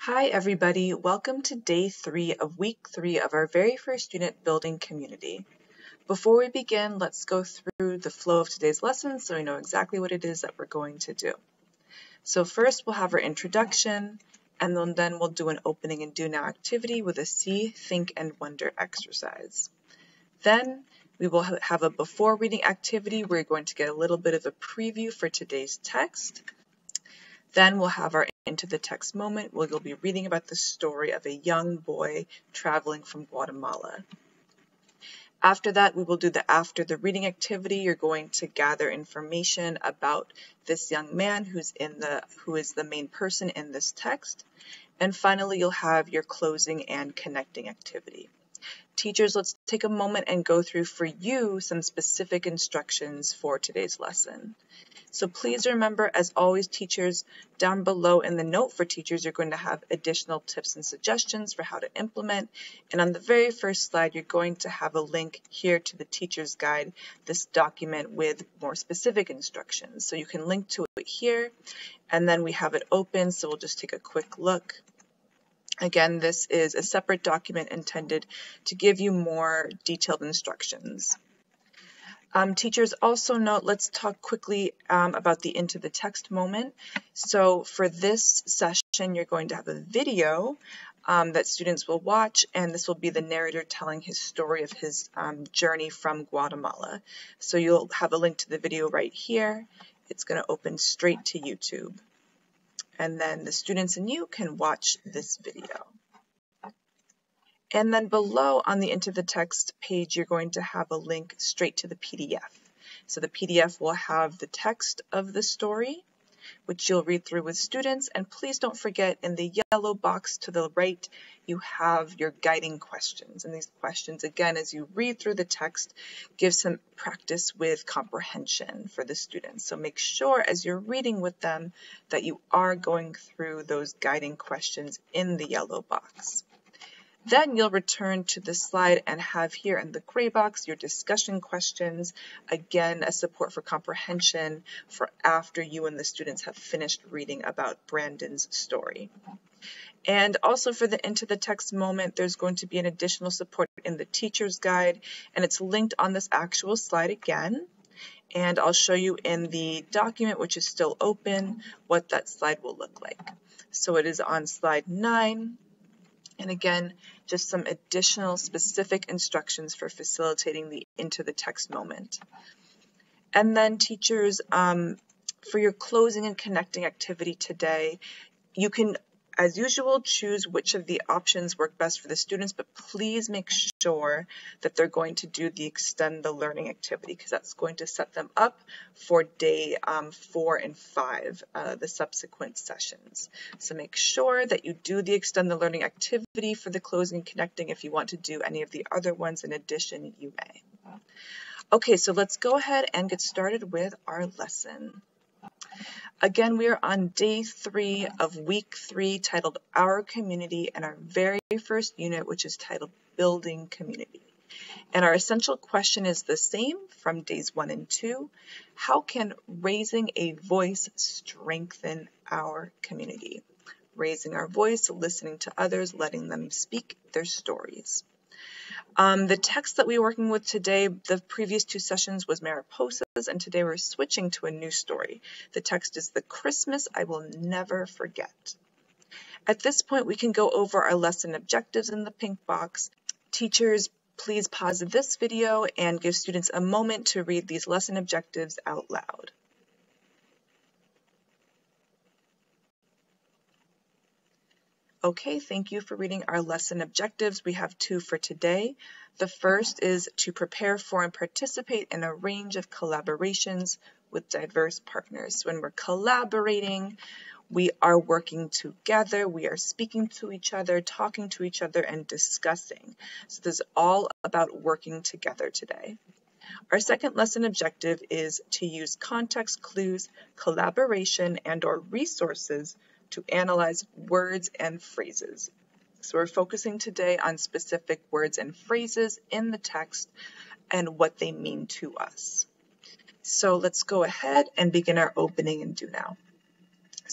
Hi everybody, welcome to day 3 of week 3 of our very first unit, Building Community. Before we begin, let's go through the flow of today's lesson so we know exactly what it is that we're going to do. So first we'll have our introduction, and then we'll do an opening and do now activity with a see, think, and wonder exercise. Then we will have a before reading activity where you're going to get a little bit of a preview for today's text. Then we'll have our into the text moment where you'll be reading about the story of a young boy traveling from Guatemala. After that, we will do the after the reading activity. You're going to gather information about this young man who is the main person in this text. And finally, you'll have your closing and connecting activity. Teachers, let's take a moment and go through for you some specific instructions for today's lesson. So please remember, as always, teachers, down below in the note for teachers, you're going to have additional tips and suggestions for how to implement. And on the very first slide, you're going to have a link here to the teacher's guide, this document with more specific instructions. So you can link to it here, and then we have it open, so we'll just take a quick look. Again, this is a separate document intended to give you more detailed instructions. Teachers, also note, let's talk quickly about the into the text moment. So for this session, you're going to have a video that students will watch, and this will be the narrator telling his story of his journey from Guatemala. So you'll have a link to the video right here. It's going to open straight to YouTube. And then the students and you can watch this video. And then below on the into the text page, you're going to have a link straight to the PDF. So the PDF will have the text of the story, which you'll read through with students. And please don't forget, in the yellow box to the right, you have your guiding questions. And these questions, again, as you read through the text, give some practice with comprehension for the students. So make sure as you're reading with them that you are going through those guiding questions in the yellow box. Then you'll return to the slide and have here in the gray box your discussion questions, again, a support for comprehension for after you and the students have finished reading about Brandon's story. And also for the into the text moment, there's going to be an additional support in the teacher's guide, and it's linked on this actual slide again. And I'll show you in the document, which is still open, what that slide will look like. So it is on slide 9. And again, just some additional specific instructions for facilitating the into the text moment. And then teachers, for your closing and connecting activity today, you can, as usual, choose which of the options work best for the students, but please make sure that they're going to do the extend the learning activity, because that's going to set them up for day 4 and 5, the subsequent sessions. So make sure that you do the extend the learning activity for the closing and connecting. If you want to do any of the other ones in addition, you may. Okay, so let's go ahead and get started with our lesson. Again, we are on day 3 of week 3, titled Our Community, and our very first unit, which is titled Building Community. And our essential question is the same from days 1 and 2. How can raising a voice strengthen our community? Raising our voice, listening to others, letting them speak their stories. The text that we're working with today, the previous 2 sessions was Mariposas, and today we're switching to a new story. The text is The Christmas I Will Never Forget. At this point, we can go over our lesson objectives in the pink box. Teachers, please pause this video and give students a moment to read these lesson objectives out loud. Okay, thank you for reading our lesson objectives. We have 2 for today. The first is to prepare for and participate in a range of collaborations with diverse partners. So when we're collaborating, we are working together, we are speaking to each other, talking to each other, and discussing. So this is all about working together today. Our second lesson objective is to use context clues, collaboration, and/or resources to analyze words and phrases. So we're focusing today on specific words and phrases in the text and what they mean to us. So let's go ahead and begin our opening and do now.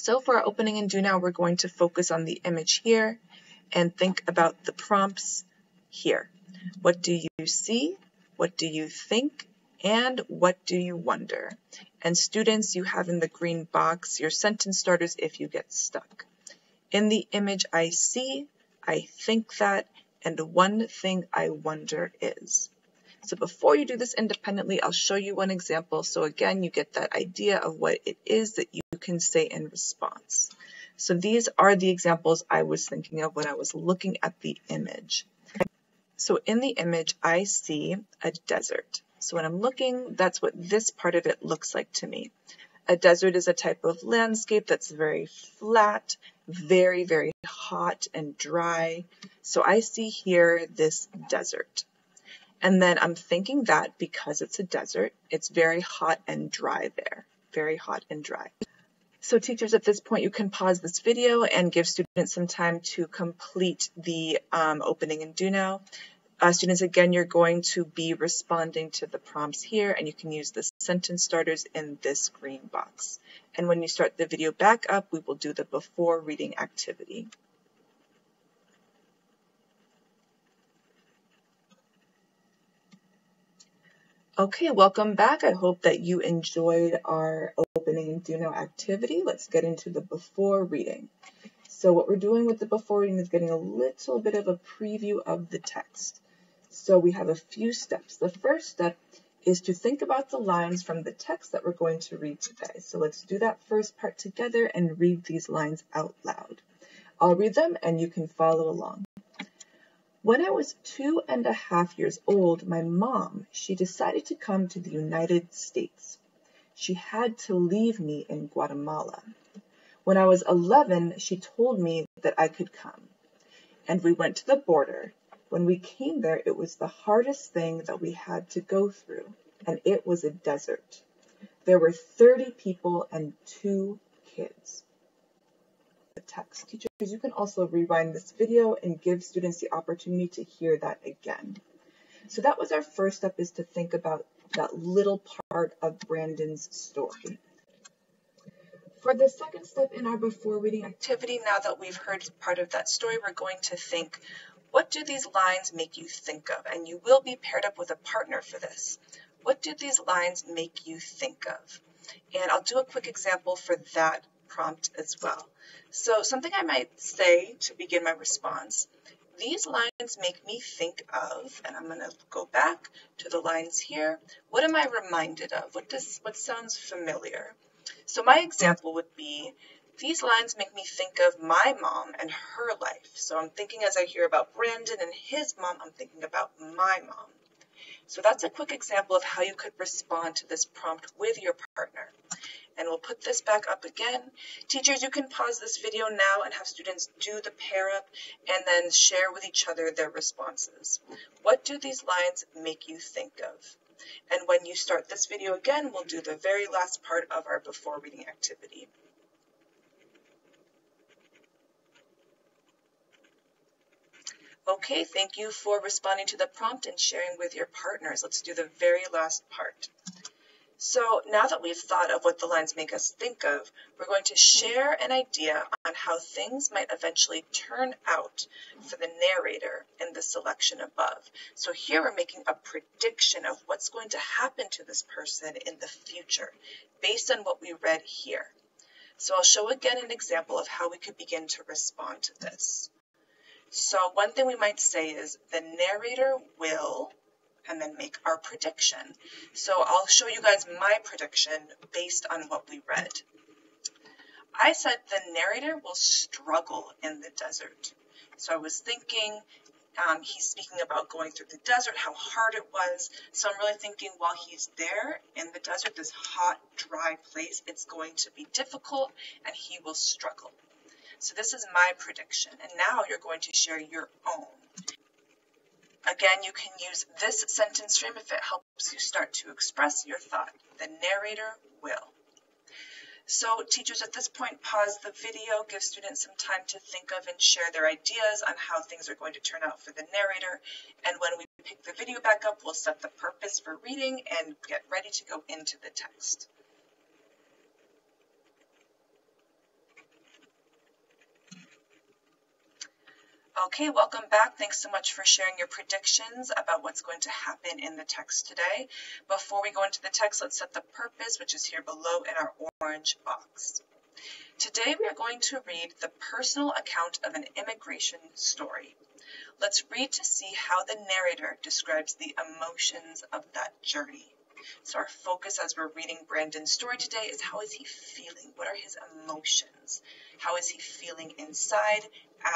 So for our opening and do now, we're going to focus on the image here and think about the prompts here. What do you see? What do you think? And what do you wonder? And students, you have in the green box your sentence starters if you get stuck. In the image I see, I think that, and one thing I wonder is. So before you do this independently, I'll show you one example. So again, you get that idea of what it is that you can say in response. So these are the examples I was thinking of when I was looking at the image. So in the image, I see a desert. So when I'm looking, that's what this part of it looks like to me. A desert is a type of landscape that's very flat, very, very hot and dry. So I see here this desert. And then I'm thinking that because it's a desert, it's very hot and dry there. Very hot and dry. So teachers, at this point, you can pause this video and give students some time to complete the opening and do now. Students, again, you're going to be responding to the prompts here, and you can use the sentence starters in this green box. And when you start the video back up, we will do the before reading activity. Okay, welcome back. I hope that you enjoyed our opening and do now activity. Let's get into the before reading. So what we're doing with the before reading is getting a little bit of a preview of the text. So we have a few steps. The first step is to think about the lines from the text that we're going to read today. So let's do that first part together and read these lines out loud. I'll read them and you can follow along. When I was 2.5 years old, my mom, she decided to come to the United States. She had to leave me in Guatemala. When I was 11, she told me that I could come. And we went to the border. When we came there, it was the hardest thing that we had to go through, and it was a desert. There were 30 people and 2 kids. The text. Teachers, you can also rewind this video and give students the opportunity to hear that again. So that was our first step, is to think about that little part of Brandon's story. For the second step in our before reading activity, now that we've heard part of that story, we're going to think, what do these lines make you think of? And you will be paired up with a partner for this. What do these lines make you think of? And I'll do a quick example for that prompt as well. So something I might say to begin my response, these lines make me think of, and I'm going to go back to the lines here. What am I reminded of? What sounds familiar? So my example would be, these lines make me think of my mom and her life. So I'm thinking, as I hear about Brandon and his mom, I'm thinking about my mom. So that's a quick example of how you could respond to this prompt with your partner. And we'll put this back up again. Teachers, you can pause this video now and have students do the pair up and then share with each other their responses. What do these lines make you think of? And when you start this video again, we'll do the very last part of our before reading activity. Okay, thank you for responding to the prompt and sharing with your partners. Let's do the very last part. So now that we've thought of what the lines make us think of, we're going to share an idea on how things might eventually turn out for the narrator in the selection above. So here we're making a prediction of what's going to happen to this person in the future based on what we read here. So I'll show again an example of how we could begin to respond to this. So one thing we might say is the narrator will, and then make our prediction. So I'll show you guys my prediction based on what we read. I said the narrator will struggle in the desert. So I was thinking, he's speaking about going through the desert, how hard it was. So I'm really thinking while he's there in the desert, this hot, dry place, it's going to be difficult and he will struggle. So this is my prediction. And now you're going to share your own. Again, you can use this sentence frame if it helps you start to express your thought. The narrator will. So teachers, at this point, pause the video, give students some time to think of and share their ideas on how things are going to turn out for the narrator. And when we pick the video back up, we'll set the purpose for reading and get ready to go into the text. Okay, welcome back. Thanks so much for sharing your predictions about what's going to happen in the text today. Before we go into the text, let's set the purpose, which is here below in our orange box. Today we are going to read the personal account of an immigration story. Let's read to see how the narrator describes the emotions of that journey. So our focus as we're reading Brandon's story today is how is he feeling? What are his emotions? How is he feeling inside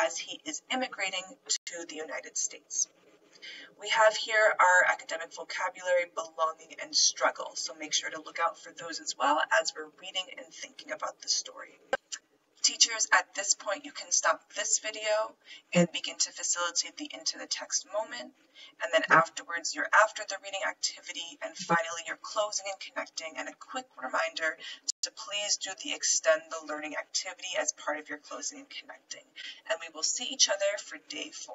as he is immigrating to the United States? We have here our academic vocabulary, belonging, and struggle. So make sure to look out for those as well as we're reading and thinking about the story. Teachers, at this point, you can stop this video and begin to facilitate the into the text moment. And then afterwards, you're after the reading activity, and finally, you're closing and connecting. And a quick reminder to please do the extend the learning activity as part of your closing and connecting. And we will see each other for day 4.